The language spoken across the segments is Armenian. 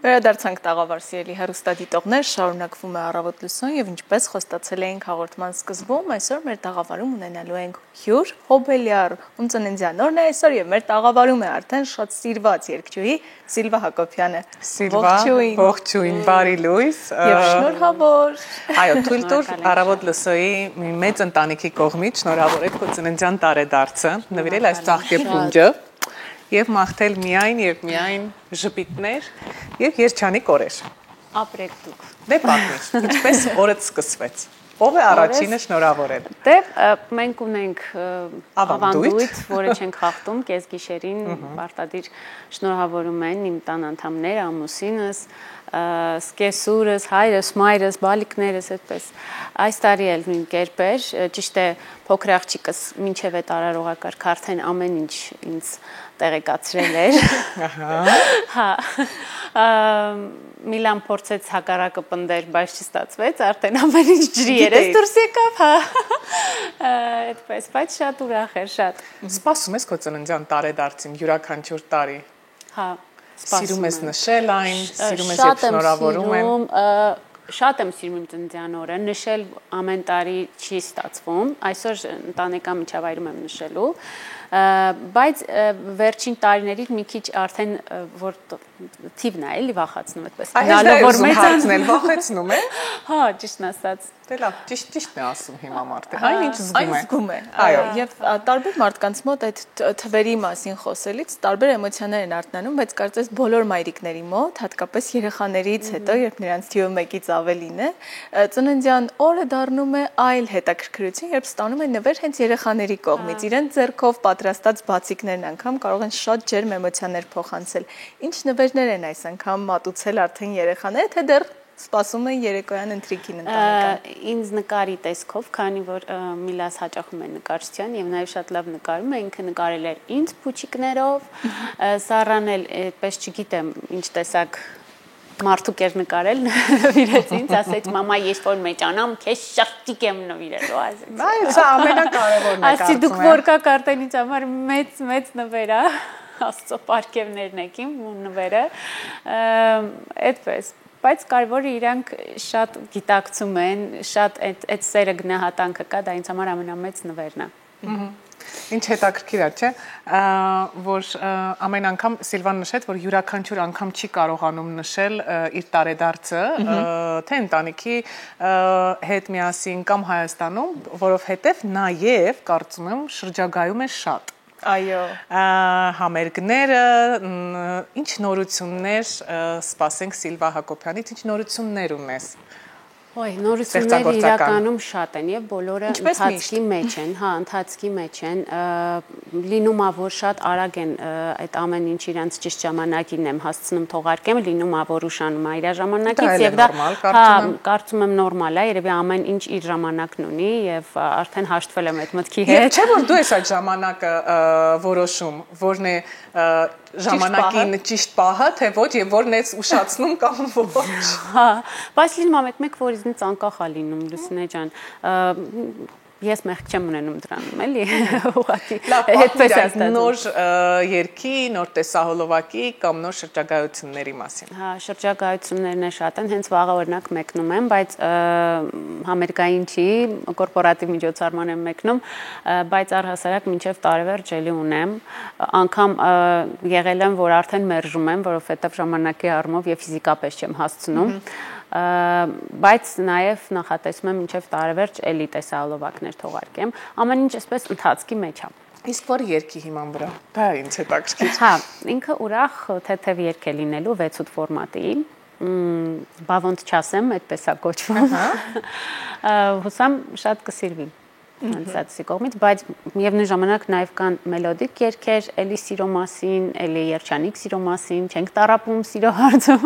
Վերադարձանք տաղավար սիրելի հեռուստադիտողներ, շարունակվում է առավոտ լուսոն եւ ինչպես խոստացել էինք հաղորդման սկզբում, այսօր մեր տաղավարում ունենալու ենք հյուր Հոբելյար, ում ծննդյան օրն է այսօր եւ մեր տաղավարում է արդեն շատ սիրված երգչուհի Սիլվա Հակոբյանը։ Ողջույն, բարի լույս։ Եվ շնորհավոր։ Այո, թույլ տուր առավոտ լուսոյի մի մեծ ընտանիքի կողմից շնորհավորեք քո ծննդյան տարեդարձը, նվիրել այս ծաղկեփունջը եւ մաղթել միայն ժպիտներ եւ երջանիկ օրեր։ Ապրեք դուք։ Դե պատմիր, ինչպես օրը սկսվեց։ Ով է առաջինը շնորհավորել։ Դե մենք ունենք ավանդույթ, որը չենք խախտում, կեսգիշերին պարտադիր շնորհավորում են իմ տան անդամները, ամուսինս, սկեսուրս, հայրս, մայրս, բալիկներս, այդպես։ Այս տարի էլ նույն կերպ էր, ճիշտ է, փոքր աղջիկս մինչև այդ արարողակարգ արդեն ամեն ինչ ինձ տեղեկացրել էր։ Հա։ Միլան փորձեց հակառակը պնդեր, բայց չստացվեց, արդեն ամեն ինչ ջրի երես դուրս եկավ, հա։ Այդպես, բայց շատ ուրախ էր, շատ։ Սպասում ես քո ծննդյան տարեդարձին յուրաքանչյուր տարի։ Հա, սիրում ես նշել այն, սիրում ես երբ շնորհավորում են։ Շատ եմ սիրում իմ ծննդյան օրը, նշել ամեն տարի չի ստացվում, այսօր ընտանեկան միջավայրում եմ նշելու, բայց վերջին տարիներից մի քիչ արդեն որ թիվն է, էլի վախացնում այդպես։ Այո, որ մեծացնել վախեցնում է։ Հա, ճիշտն ասած։ Դե լավ, ճիշտն է ասում հիմա մարդը։ Այն ինչ զգում է։ Այո, եւ տարբեր մարդկանց մոտ այդ թվերի մասին խոսելից տարբեր էմոցիաներ են արթնանում, բայց կարծես բոլոր մայրիկների մոտ, հատկապես երեխաներից հետո, երբ նրանց թիվը մեկից ավելին է, ծննդյան օրը դառնում է այլ հետաքրքրություն, երբ ստանում են նվեր հենց երեխաների կողմից, իրենց ձեռքով պատրաստած բացիկներն անգամ կարող են շատ ջերմ էմոցիաներ փոխանցել։ Ինչ նվերներ են այս անգամ մատուցել արդեն երեխաները, թե դեռ սպասում են երեկոյան ընթրիքին ընտանեկան։ Ինձ նկարի տեսքով, քանի որ Միլաս հաճախում է նկարչության եւ նաեւ շատ լավ նկարում է, ինքը նկարել էր ինձ փուչիկներով, Սառան էլ այդպես չգիտեմ ինչ տեսակ մարդու կեր նկարել, նվիրեց ինձ, ասեց մամա, ես որ մեջանամ, քեզ շղթիկ եմ նվիրելու, ասեց։ Այո, սա ամենակարևորն է։ Ասի դուք որ կա արդեն ինձ համար մեծ նվեր է, Աստծո պարգևներն եք իմ նվերը, այդպես։ Բայց կարևորը իրանք շատ գիտակցում են, շատ այդ սերը գնահատանքը կա, դա ինձ համար ամենամեծ նվերն է։ Ինչ հետաքրքիր է, չէ՞, որ ամեն անգամ Սիլվան նշեց, որ յուրաքանչյուր անգամ չի կարողանում նշել իր տարեդարձը, թե ընտանիքի հետ միասին կամ Հայաստանում, որովհետև նաև կարծում եմ շրջագայում է շատ։ Այո, համերգները, ինչ նորություններ սպասենք Սիլվա Հակոբյանից, ինչ նորություններ ունես։ Ոյ, նորությունները իրականում շատ են եւ բոլորը ընթացքի մեջ են, հա, ընթացքի մեջ են, լինում է որ շատ արագ են այդ ամեն ինչ իրանց ճիշտ ժամանակին եմ հասցնում թողարկեմ, լինում է որ ուշանում է իր ժամանակից եւ դա հա, կարծում եմ նորմալ է, երևի ամեն ինչ իր ժամանակն ունի եւ արդեն հաշտվել եմ այդ մտքի հետ։ Չէ՞ որ դու ես այդ ժամանակը որոշում, որն է ժամանակին ճիշտ պահը, թե ոչ եւ որն է ուշացնում կամ ոչ։ Հա, բայց լինում է մեկ որ ինձ անկախ է լինում Լուսինե ջան, ես մեղք չեմ ունենում դրանում, էլի, ուղղակի այդպես է ստացվում։ Նոր երգի, նոր տեսահոլովակի կամ նոր շրջագայությունների մասին։ Հա, շրջագայություններն շատ են, հենց վաղը օրինակ մեկնում եմ, բայց համերգային չի, կորպորատիվ միջոցառման եմ մեկնում, բայց առհասարակ մինչև տարեվերջ էլի ունեմ, անգամ եղել եմ, որ արդեն մերժում եմ, որովհետև ժամանակի առումով եւ ֆիզիկապես չեմ հասցնում։ Բայց նաև նախատեսում եմ մինչև տարեվերջ էլի տեսահոլովակներ թողարկեմ, ամեն ինչ այսպես ընթացքի մեջ է։ Իսկ որ երգի հիման վրա, դա ինձ հետաքրքիր։ Հա, ինքը ուրախ թեթև երգ է լինելու 6-8 ֆորմատի, բավոնդ չասեմ, այդպես է կոչվում։ Հուսամ շատ կսիրվի անցածի կողմից, բայց միևնույն ժամանակ նաև կան մելոդիկ երգեր, էլի սիրո մասին, էլի երջանիկ սիրո մասին, չենք տառապում սիրո հարցում։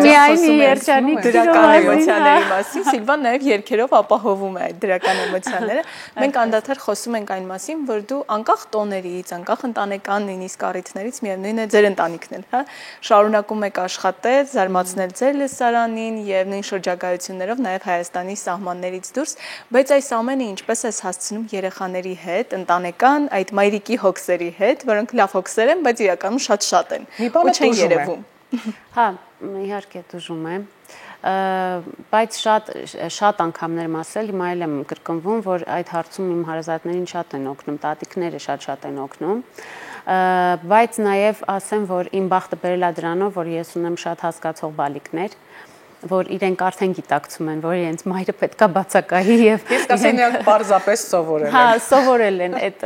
Միայն երջանիկ դրական էմոցիաների մասին, Սիլվան նաև երգերով ապահովում է այդ դրական էմոցիաները։ Մենք անդադար խոսում ենք այն մասին, որ դու անկախ տոներից, անկախ ընտանեկան նույնիսկ առիթներից միևնույն է ձեր ընտանիքն էլ, հա, շարունակում եք աշխատել, զարմացնել ձեր լսարանին եւ նույն շրջագայություններով նաև Հայաստանի սահմաններից դուրս, բայց այս ամենը ինչպես ես հասցնում երեխաների հետ, ընտանեկան, այդ մայրիկի հոգսերի հետ, որոնք լավ հոգսեր են, բայց իրականում շատ են։ Մի բան չեն երևում։ Հա, իհարկե դժում եմ, բայց շատ անգամներ եմ ասել, հիմա էլ եմ կրկնվում, որ այդ հարցում իմ հարազատներին շատ են օգնում, տատիկները շատ են օգնում, բայց նաև ասեմ, որ իմ բախտը բերել է դրանով, որ ես ունեմ շատ հասկացող բալիկներ, որ իրենք արդեն գիտակցում են, որ իրենց մայրը պետքա բացակայի եւ ես կասեմ նրանք պարզապես սովորել են։ Հա, սովորել են այդ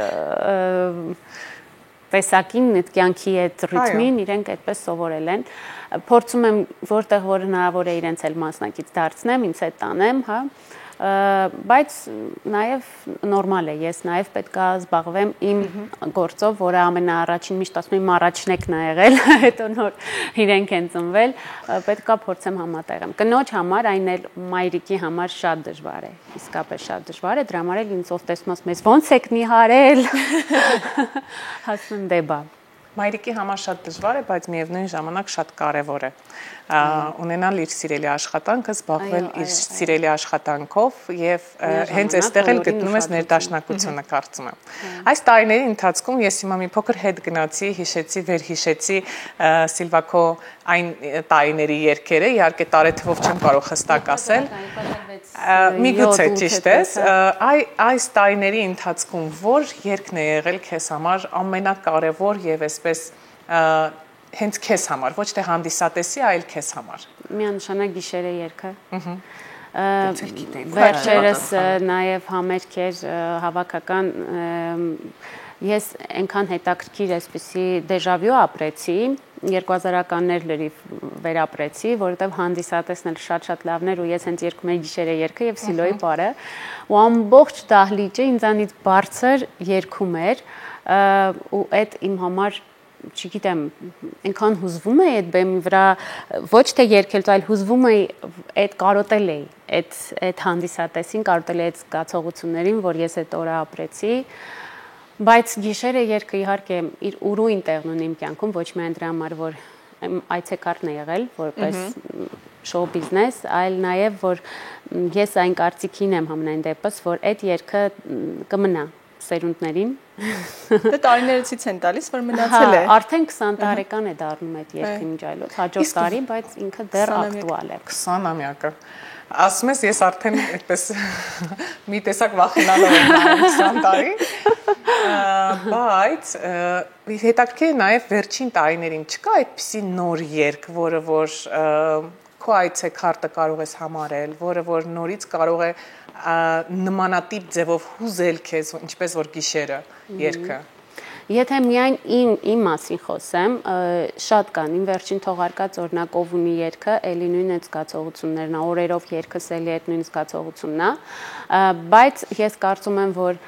տեսակին, այդ կյանքի այդ ռիթմին իրենք այդպես սովորել են։ Փորձում եմ որտեղ որ հնարավոր է իրենց էլ մասնակից դարձնեմ, ինձ հետ տանեմ, հա, բայց նաև նորմալ է, ես նաև պետքա զբաղվեմ իմ գործով, որը ամենաառաջին միշտ ասում եմ առաջնեկն է եղել, հետո նոր իրենք են ծնվել, պետքա փորձեմ համատեղեմ։ Կնոջ համար այն էլ մայրիկի համար շատ դժվար է, իսկապես շատ դժվար է, դրա համար էլ ինձ ով տեսնում ասում ես ո՞նց եք նիհարել։ Հասնում դե բա։ Մայրիկի համար շատ դժվար է, բայց միևնույն ժամանակ շատ կարևոր է ունենալ իր սիրելի աշխատանքը, զբաղվել իր սիրելի աշխատանքով եւ հենց այստեղ էլ գտնում ես ներդաշնակությունը, կարծում եմ։ Այս տարիների ընթացքում ես հիմա մի փոքր հետ գնացի, հիշեցի, վերհիշեցի Սիլվակո այն տարիների երգերը, իհարկե տարեթվով չեմ կարող հստակ ասել։ Միգուցե ճիշտ ես, այս տարիների ընթացքում որ երգն է եղել քեզ համար ամենակարևոր եւ այսպես հենց քեզ համար, ոչ թե հանդիսատեսի, այլ քեզ համար։ Միանշանակ գիշերը երգը։ Վերջերս նաև համերգ էր հավաքական, ես այնքան հետաքրքիր այսպիսի դեժավյու ապրեցի, 2000-ականներ լրիվ վերապրեցի, որովհետև հանդիսատեսն էլ շատ լավներ ու ես հենց երգում էի գիշերը երգը եւ Սիլոյի պարը, ու ամբողջ դահլիճը ինձանից բարձր երգում էր, ու այդ իմ համար չգիտեմ, այնքան հուզվում էի այդ բեմի վրա, ոչ թե երգել, այլ հուզվում էի, այդ կարոտել էի, այդ հանդիսատեսին, կարոտել էի այդ զգացողություններին, որ ես այդ օրը ապրեցի, բայց գիշերը երգը իհարկե իր ուրույն տեղն ունի իմ կյանքում, ոչ միայն դրա համար, որ այցեքարտն է եղել, որպես շոու բիզնես, այլ նաև, որ ես այն կարծիքին եմ համենայն դեպս, որ այդ երգը կմնա սերունդներին։ Դե տարիներիցից են տալիս, որ մնացել է։ Արդեն 20 տարեկան է դառնում այդ երգի միջայլոց, հաջորդ տարի, բայց ինքը դեռ ակտուալ է։ 20-ամյակը։ Ասում ես, ես արդեն այդպես մի տեսակ վախենալով եմ 20 տարի, բայց հետաքրքիր է նաև վերջին տարիներին չկա այդպիսի նոր երգ, որը որ քո այցեքարտը կարող ես համարել, որը որ նորից կարող է նմանատիպ ձևով հուզել քեզ, ինչպես որ գիշերը երգը։ Եթե միայն իմ մասին խոսեմ, շատ կան, իմ վերջին թողարկած օրինակ ով ունի երգը, էլի նույն այդ զգացողություններն է, օրերով երգս էլի այդ նույն զգացողությունն է, բայց ես կարծում եմ, որ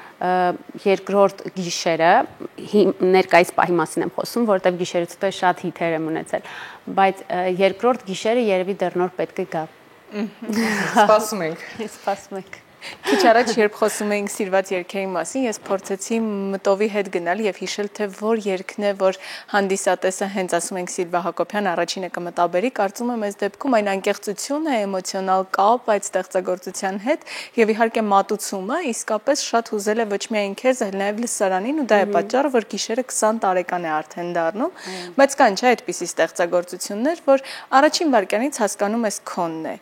երկրորդ գիշերը, ներկայիս պահի մասին եմ խոսում, որտեղ գիշերից հետո շատ հիթեր եմ ունեցել, բայց երկրորդ գիշերը երևի դեռ նոր պետք է գա։ Սպասում ենք։ Սպասում ենք։ Քիչ առաջ երբ խոսում էինք սիրված երգերի մասին, ես փորձեցի մտովի հետ գնալ եւ հիշել, թե որ երգն է, որ հանդիսատեսը հենց ասում ենք Սիլվա Հակոբյան առաջինը կմտաբերի, կարծում եմ այս դեպքում այն անկեղծությունը, էմոցիոնալ կապ այդ ստեղծագործության հետ եւ իհարկե մատուցումը իսկապես շատ հուզել է ոչ միայն քեզ, այլ նաեւ լսարանին ու դա է պատճառը, որ գիշերը 20 տարեկան է արդեն դառնում, բայց կան չէ այդպիսի ստեղծագործություններ, որ առաջին վարքյանից հասկանում ես քոնն է։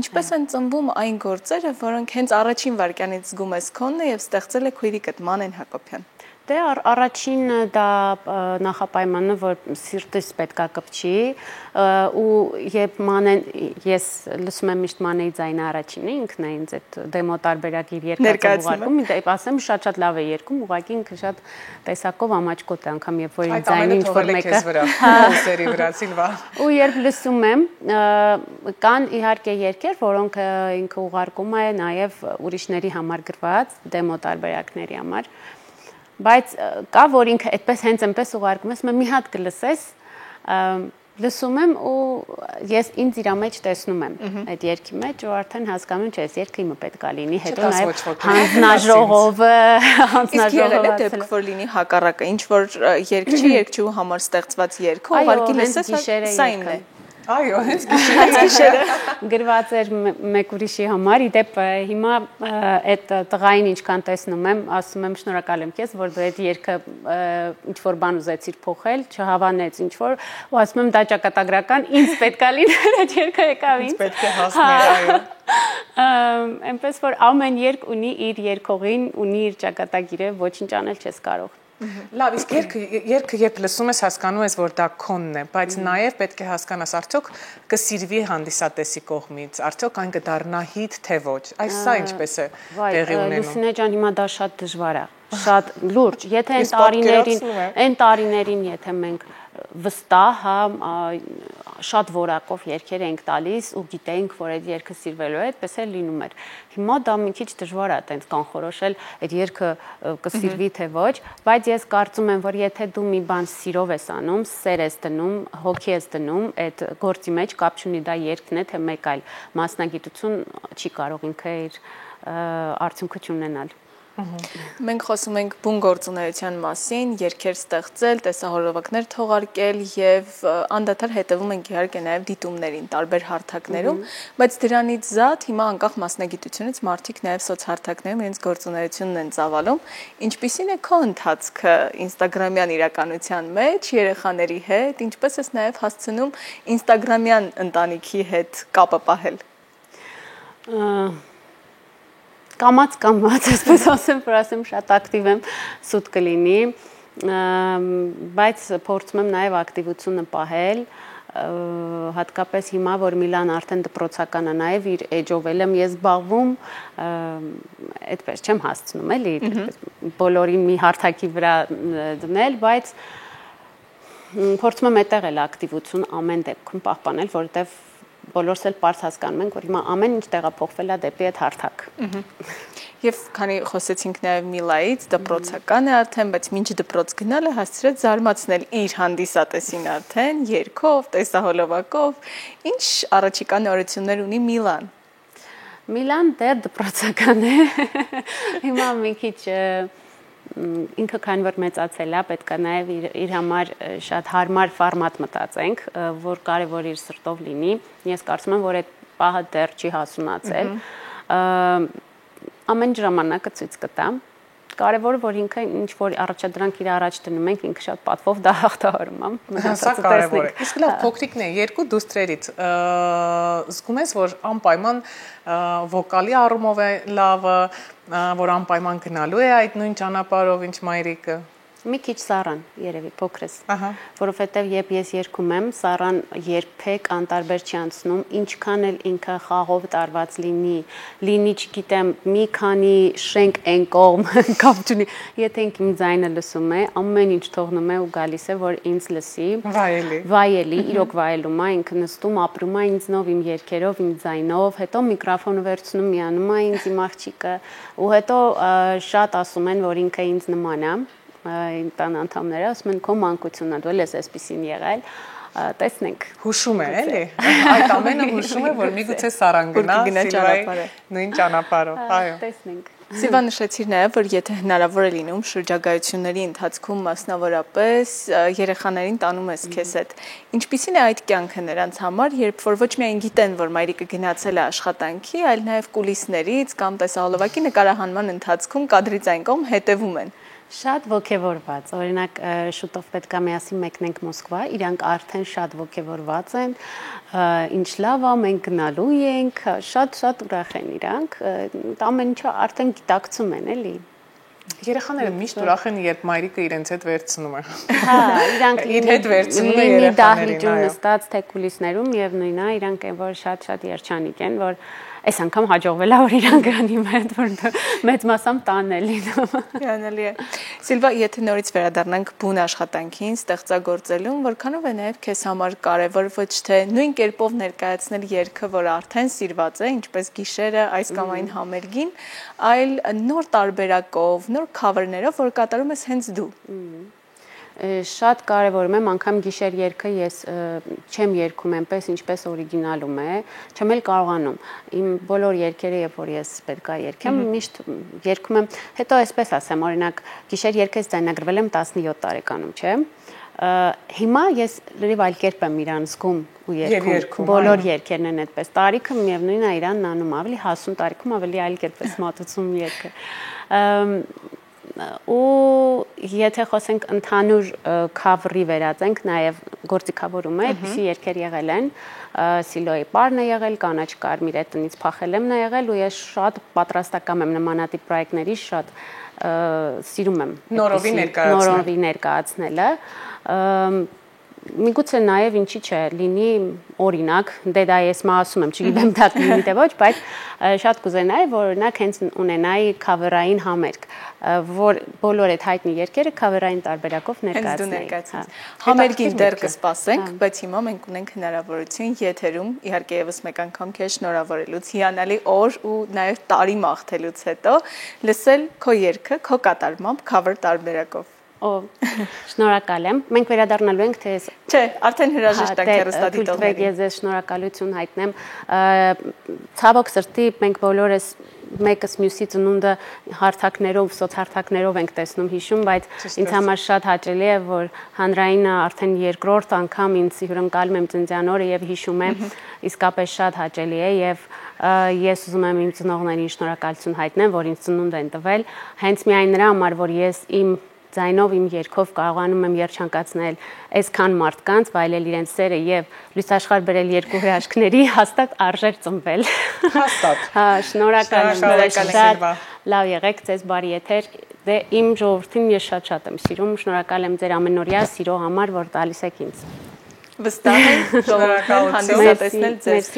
Ինչպես են ծնվում այն գործերը, որոնք հենց առաջին վարքյանից զգում ես քոնն է եւ ստեղծել է քույրիկդ Մանեն Հակոբյան։ Դե առաջին դա նախապայմանը, որ սիրտս պետքա կպչի ու երբ Մանեն ես լսում եմ միշտ Մանեի ձայնը առաջինը, ինքն է ինձ այդ դեմո տարբերակ իր երկակով ուղարկում, դեպ ասեմ շատ լավ է երգում, ուղղակի ինքը շատ տեսակով ամաչկոտ է անգամ երբ որ իր ձայնը ինչ որ մեկը սերի վրա Սիլվա։ Ու երբ լսում եմ, կան իհարկե երգեր, որոնք ինքը ուղարկում է նաև ուրիշների համար գրված դեմո տարբերակների համար բայց կա որ ինքը այդպես հենց այնպես ուղարկում ես, մի հատ կլսես, լսում եմ ու ես ինձ իր մեջ տեսնում եմ այդ երգի մեջ ու արդեն հասկանում եմ, չէ, այս երգը իմը պետք է լինի, հետո նաև հանձնաժողովը, իսկ եղել է դեպք որ լինի հակառակը, ինչ որ երգչի համար ստեղծված երգը, ուղղակի լսես, սա ինն է։ Այո, հենց գիշերը գրված էր մեկ ուրիշի համար, իդեպ հիմա այդ տղային ինչքան տեսնում եմ, ասում եմ շնորհակալ եմ քեզ, որ դու այդ երգը ինչ որ բան ուզեցիր փոխել, չհավանեց ինչ որ, ու ասում եմ դա ճակատագրական, ինձ պետք է լիներ այդ երգը եկավ ինձ։ Պետք է հասներ, այո։ Այնպես որ ամեն երգ ունի իր երգողին, ունի իր ճակատագիրը, ոչինչ անել չես կարող։ Լավ, իսկ երգը երբ լսում ես հասկանում ես, որ դա քոնն է, բայց նաև պետք է հասկանաս, արդյոք կսիրվի հանդիսատեսի կողմից, արդյոք այն կդառնա հիթ, թե ոչ։ Այս սա ինչպես է տեղի ունենում։ Լուսինե ջան, հիմա դա շատ դժվար է, շատ լուրջ։ Եթե այն տարիներին, եթե մենք վստահ, շատ որակով երգեր ենք տալիս ու գիտենք, որ այդ երգը սիրվելու է, այդպես էլ լինում էր։ Հիմա դա մի քիչ դժվար է այդպես կանխորոշել այդ երգը կսիրվի թե ոչ, բայց ես կարծում եմ, որ եթե դու մի բան սիրով ես անում, սեր ես դնում, հոգի ես դնում, այդ գործի մեջ կապ չունի դա երգն է, թե մեկ այլ մասնագիտություն չի կարող ինքը իր արդյունքը չունենալ։ Մենք խոսում ենք բուն գործունեության մասին, երգեր ստեղծել, տեսահոլովակներ թողարկել եւ անդադար հետևում ենք իհարկե նաեւ դիտումներին, տարբեր հարթակներում, բայց դրանից զատ հիմա անկախ մասնագիտությունից մարդիկ նաեւ սոցհարթակներում իրենց գործունեությունն են ծավալում։ Ինչպիսին է քո ընթացքը Instagram-յան իրականության մեջ երեխաների հետ, ինչպես ես նաեւ հասցնում Instagram-յան ընտանիքի հետ կապը պահել։ Կամած, այսպես ասեմ, որ ասեմ շատ ակտիվ եմ, սուտ կլինի, բայց փորձում եմ նաև ակտիվությունը պահել, հատկապես հիմա, որ Միլան արդեն դպրոցական է, նաև իր էջով եմ ես զբաղվում, այդպես չեմ հասցնում էլի, բոլորին մի հարթակի վրա դնել, բայց փորձում եմ այդտեղ էլ ակտիվություն ամեն դեպքում պահպանել, որովհետև բոլորս էլ պարզ հասկանում ենք, որ հիմա ամեն ինչ տեղափոխվել է դեպի այդ հարթակ։ Եվ քանի խոսեցինք նաև Միլայից, դպրոցական է արդեն, բայց մինչ դպրոց գնալը հասցրեց զարմացնել իր հանդիսատեսին արդեն, երգով, տեսահոլովակով, ինչ առաջիկա նորություններ ունի Միլան։ Միլան դեռ դպրոցական է։ Հիմա մի քիչ ինքը քանի որ մեծացել է, պետք է նաև իր համար շատ հարմար ֆորմատ մտածենք, որ կարևոր իր սրտով լինի։ Ես կարծում եմ, որ այդ պահը դեռ չի հասունացել։ Ամեն ժամանակը ցույց կտա։ Կարևորը որ ինքը ինչ որ առաջադրանք իր առաջ դնում ենք, ինքը շատ պատվով դա հաղթահարում է։ Սա կարևոր է։ Իսկ լավ, փոքրիկն է, երկու դուստրերից զգում ես, որ անպայման վոկալի առումով է լավը, որ անպայման գնալու է այդ նույն ճանապարհով, ինչ մայրիկը։ Մի քիչ Սառան, երևի փոքրս, որովհետև երբ ես երգում եմ, Սառան երբեք անտարբեր չի անցնում, ինչքան էլ ինքը խաղով տարված լինի, չգիտեմ, մի քանի շենք են կողմ կապ չունի, եթե ինքը իմ ձայնը լսում է, ամեն ինչ թողնում է ու գալիս է, որ ինձ լսի, վայելի, իրոք վայելում է, ինքը նստում, ապրում է ինձնով, իմ երգերով, իմ ձայնով, հետո միկրոֆոնը վերցնում, միանում է ինձ իմ աղջիկը, ու հետո շատ ասում են, որ ինքը ինձ նման է։ Իմ տան անդամները ասում են քո մանկությունն է, դու ես այսպեսին եղել, տեսնենք։ Հուշում է, էլի։ Այդ ամենը հուշում է, որ միգուցե Սառան գնա Սիլվայի նույն ճանապարհով, այո։ Տեսնենք։ Սիլվա նշեցիր նաև, որ եթե հնարավոր է լինում շրջագայությունների ընթացքում մասնավորապես երեխաներին տանում ես քեզ հետ։ Ինչպիսին է այդ կյանքը նրանց համար, երբ որ ոչ միայն գիտեն, որ մայրիկը գնացել է աշխատանքի, այլ նաև կուլիսներից կամ տեսահոլովակի նկարահանման ընթացքում կադրից այն կողմ հետևում են։ Շատ ոգևորված, օրինակ շուտով պետք է միասին մեկնենք Մոսկվա, իրանք արդեն շատ ոգևորված են, ինչ լավ է, մենք գնալու ենք, շատ ուրախ են իրանք, ամեն ինչը արդեն գիտակցում են, էլի։ Երեխաները միշտ ուրախ են, երբ մայրիկը իրենց հետ վերցնում է։ Հա, իրանք իր հետ վերցնում է երեխաներին, դահլիճում նստած թե կուլիսներում եւ նույնն է, իրանք են որ շատ երջանիկ են, որ այս անգամ հաջողվել է որ իրանք գանի մեծ որ մեծ մասամբ տանել լինում։ Հիանալի է։ Սիլվա, եթե նորից վերադառնանք բուն աշխատանքին, ստեղծագործելուն, որքանով է նաև քեզ համար կարևոր ոչ թե նույն կերպով ներկայացնել երգը, որ արդեն սիրված է, ինչպես գիշերը այս կամ այն համերգին, այլ նոր տարբերակով, նոր քավերներով, որ կատարում ես հենց դու։ Շատ կարևորում եմ անգամ գիշեր երգը ես չեմ երգում այնպես ինչպես օրիգինալում է, չեմ էլ կարողանում։ Իմ բոլոր երգերը, երբ որ ես պետք է երգեմ, միշտ երգում եմ, հետո այսպես ասեմ, օրինակ գիշեր երգը ձայնագրվել եմ 17 տարեկանում, չէ՞։ Հիմա ես լրիվ այլ կերպ եմ իրան զգում ու երգում։ Բոլոր երգերն են այդպես։ Տարիքը միևնույնն է իրանն անում, ավելի հասուն տարիքում ավելի այլ կերպ է մոտեցում երգը։ Ու եթե խոսենք ընդհանուր cover-ի վերածենք, նաև գործիքավորումը, այդպիսի երգեր եղել են, Սիլոյի պարն է եղել, կանաչ կարմիր է տնից փախել եմ նա եղել ու ես շատ պատրաստական եմ նմանատիպ պրոյեկտների շատ սիրում եմ նորովի ներկայացնելը Միգուցե նաև ինչի՞ չէ, լինի օրինակ, դե դա ես ասում եմ, չգիտեմ դա կլինի թե ոչ, բայց շատ կուզենայի, որ օրինակ հենց ունենայի cover-ային համերգ, որ բոլոր այդ հայտնի երգերը cover-ային տարբերակով ներկայացնեի։ Համերգին դեռ կսպասենք, բայց հիմա մենք ունենք հնարավորություն եթերում, իհարկե եւս մեկ անգամ քեզ շնորհավորելուց, հիանալի օր ու նաև տարի մաղթելուց հետո լսել քո երգը, քո կատարմամբ cover տարբերակով։ Շնորհակալ եմ։ Մենք վերադառնալու ենք թե Չէ, արդեն հրաժեշտ ենք հեռուստադիտողներին։ Ես ձեզ շնորհակալություն հայտնեմ։ Ցավոք սրտի մենք բոլորս մեկս մյուսի ծնունդը հարթակներով, սոցհարթակներով ենք տեսնում, հիշում, բայց ինձ համար շատ հաճելի է, որ հանրայինը արդեն երկրորդ անգամ ինձ հյուրընկալում եմ ծննդյան օրը եւ հիշում եմ, իսկապես շատ հաճելի է եւ ես ուզում եմ իմ ծնողներին շնորհակալություն հայտնեմ, որ ինձ ծնունդ են տվել, հենց միայն նրա համար, որ ես իմ ձայնով իմ երգով կարողանում եմ երջանկացնել այսքան մարդկանց, վայելել իրենց սերը եւ լույսաշխարհ բերել երկու հրաշքների, հաստատ արժեր ծնվել։ Հաստատ։ Շնորհակալ եմ։ Լավ եղեք, ձեզ բարի եթեր։ Դե իմ ժողովրդին ես շատ եմ սիրում, շնորհակալ եմ ձեր ամենօրյա սիրո համար, որ տալիս եք ինձ։ Վստահ եմ, շնորհակալ հանդիսատեսնել ձեզ։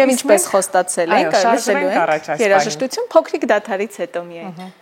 Եվ ինչպես խոստացել ենք, լսելու ենք երաժշտություն փոքրիկ դադարից հետո միայն։